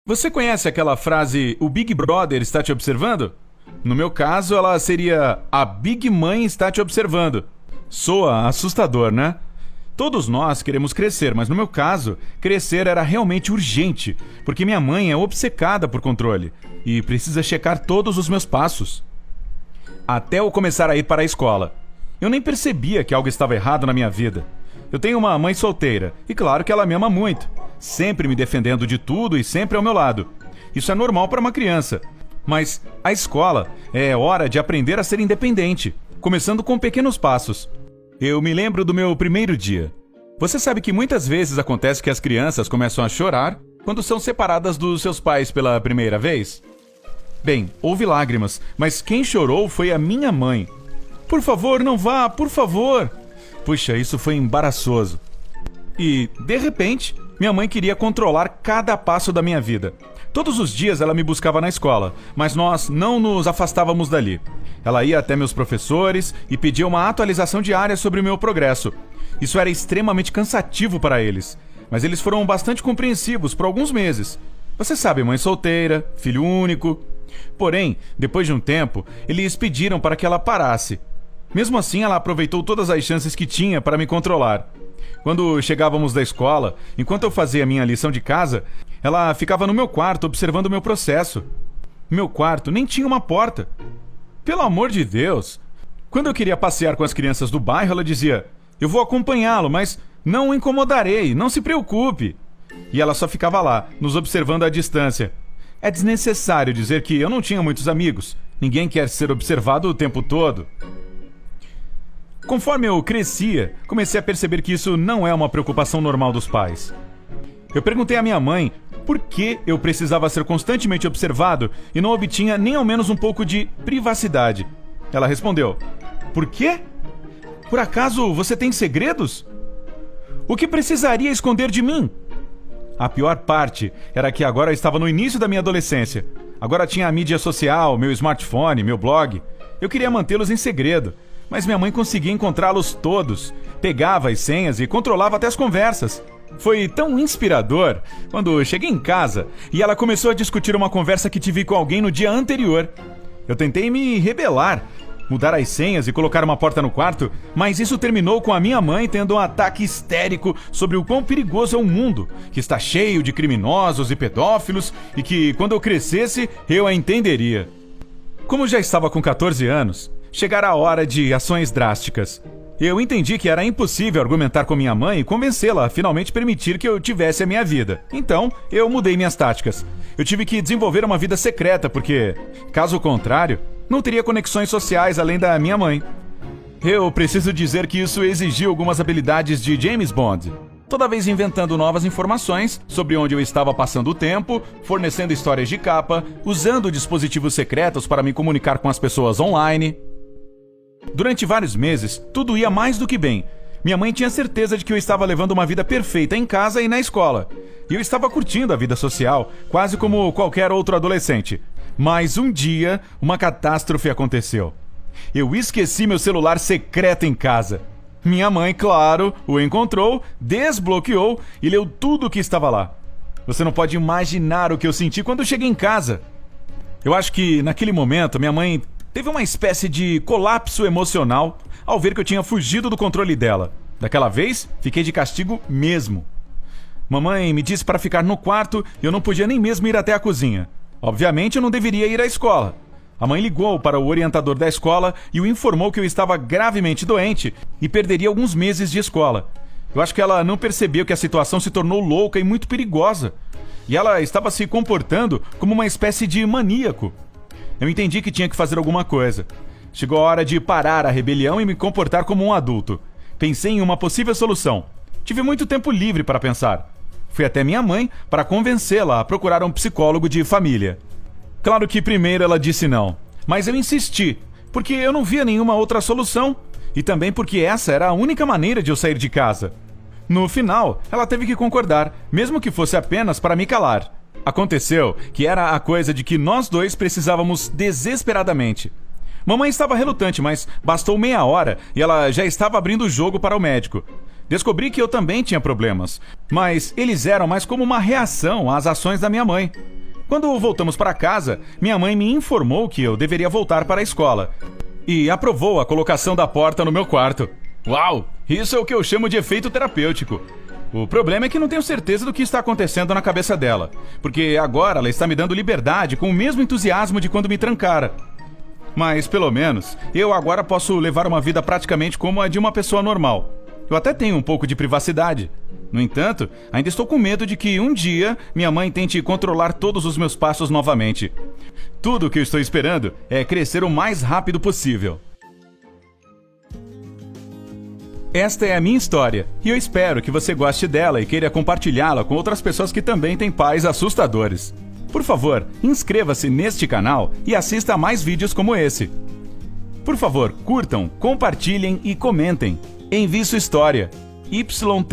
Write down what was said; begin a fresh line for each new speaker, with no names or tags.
Você conhece aquela frase, o Big Brother está te observando? No meu caso, ela seria, a Big Mãe está te observando. Soa assustador, né? Todos nós queremos crescer, mas no meu caso, crescer era realmente urgente, porque minha mãe é obcecada por controle e precisa checar todos os meus passos. Até eu começar a ir para a escola. Eu nem percebia que algo estava errado na minha vida. Eu tenho uma mãe solteira, e claro que ela me ama muito, sempre me defendendo de tudo e sempre ao meu lado. Isso é normal para uma criança. Mas a escola é hora de aprender a ser independente, começando com pequenos passos. Eu me lembro do meu primeiro dia. Você sabe que muitas vezes acontece que as crianças começam a chorar quando são separadas dos seus pais pela primeira vez? Bem, houve lágrimas, mas quem chorou foi a minha mãe. Por favor, não vá, por favor! Puxa, isso foi embaraçoso. E, de repente, minha mãe queria controlar cada passo da minha vida. Todos os dias ela me buscava na escola, mas nós não nos afastávamos dali. Ela ia até meus professores e pedia uma atualização diária sobre o meu progresso. Isso era extremamente cansativo para eles, mas eles foram bastante compreensivos por alguns meses. Você sabe, mãe solteira, filho único. Porém, depois de um tempo, eles pediram para que ela parasse. Mesmo assim, ela aproveitou todas as chances que tinha para me controlar. Quando chegávamos da escola, enquanto eu fazia a minha lição de casa, ela ficava no meu quarto observando o meu processo. Meu quarto nem tinha uma porta. Pelo amor de Deus! Quando eu queria passear com as crianças do bairro, ela dizia: eu vou acompanhá-lo, mas não o incomodarei, não se preocupe. E ela só ficava lá, nos observando à distância. É desnecessário dizer que eu não tinha muitos amigos. Ninguém quer ser observado o tempo todo. Conforme eu crescia, comecei a perceber que isso não é uma preocupação normal dos pais. Eu perguntei à minha mãe por que eu precisava ser constantemente observado e não obtinha nem ao menos um pouco de privacidade. Ela respondeu: por quê? Por acaso você tem segredos? O que precisaria esconder de mim? A pior parte era que agora eu estava no início da minha adolescência. Agora tinha a mídia social, meu smartphone, meu blog. Eu queria mantê-los em segredo, mas minha mãe conseguia encontrá-los todos. Pegava as senhas e controlava até as conversas. Foi tão inspirador quando cheguei em casa e ela começou a discutir uma conversa que tive com alguém no dia anterior. Eu tentei me rebelar, mudar as senhas e colocar uma porta no quarto, mas isso terminou com a minha mãe tendo um ataque histérico sobre o quão perigoso é o mundo, que está cheio de criminosos e pedófilos e que, quando eu crescesse, eu a entenderia. Como já estava com 14 anos, chegara a hora de ações drásticas. Eu entendi que era impossível argumentar com minha mãe e convencê-la a finalmente permitir que eu tivesse a minha vida. Então, eu mudei minhas táticas. Eu tive que desenvolver uma vida secreta porque, caso contrário, não teria conexões sociais além da minha mãe. Eu preciso dizer que isso exigiu algumas habilidades de James Bond. Toda vez inventando novas informações sobre onde eu estava passando o tempo, fornecendo histórias de capa, usando dispositivos secretos para me comunicar com as pessoas online. Durante vários meses, tudo ia mais do que bem. Minha mãe tinha certeza de que eu estava levando uma vida perfeita em casa e na escola. E eu estava curtindo a vida social, quase como qualquer outro adolescente. Mas um dia, uma catástrofe aconteceu. Eu esqueci meu celular secreto em casa. Minha mãe, claro, o encontrou, desbloqueou e leu tudo o que estava lá. Você não pode imaginar o que eu senti quando cheguei em casa. Eu acho que, naquele momento, minha mãe teve uma espécie de colapso emocional ao ver que eu tinha fugido do controle dela. Daquela vez, fiquei de castigo mesmo. Mamãe me disse para ficar no quarto e eu não podia nem mesmo ir até a cozinha. Obviamente, eu não deveria ir à escola. A mãe ligou para o orientador da escola e o informou que eu estava gravemente doente e perderia alguns meses de escola. Eu acho que ela não percebeu que a situação se tornou louca e muito perigosa. E ela estava se comportando como uma espécie de maníaco. Eu entendi que tinha que fazer alguma coisa. Chegou a hora de parar a rebelião e me comportar como um adulto. Pensei em uma possível solução. Tive muito tempo livre para pensar. Fui até minha mãe para convencê-la a procurar um psicólogo de família. Claro que primeiro ela disse não, mas eu insisti, porque eu não via nenhuma outra solução e também porque essa era a única maneira de eu sair de casa. No final, ela teve que concordar, mesmo que fosse apenas para me calar. Aconteceu que era a coisa de que nós dois precisávamos desesperadamente. Mamãe estava relutante, mas bastou meia hora e ela já estava abrindo o jogo para o médico. Descobri que eu também tinha problemas, mas eles eram mais como uma reação às ações da minha mãe. Quando voltamos para casa, minha mãe me informou que eu deveria voltar para a escola e aprovou a colocação da porta no meu quarto. Uau! Isso é o que eu chamo de efeito terapêutico. O problema é que não tenho certeza do que está acontecendo na cabeça dela, porque agora ela está me dando liberdade com o mesmo entusiasmo de quando me trancara. Mas, pelo menos, eu agora posso levar uma vida praticamente como a de uma pessoa normal. Eu até tenho um pouco de privacidade. No entanto, ainda estou com medo de que um dia minha mãe tente controlar todos os meus passos novamente. Tudo o que eu estou esperando é crescer o mais rápido possível. Esta é a minha história, e eu espero que você goste dela e queira compartilhá-la com outras pessoas que também têm pais assustadores. Por favor, inscreva-se neste canal e assista a mais vídeos como esse. Por favor, curtam, compartilhem e comentem. Envie sua história. yt@tsp.cool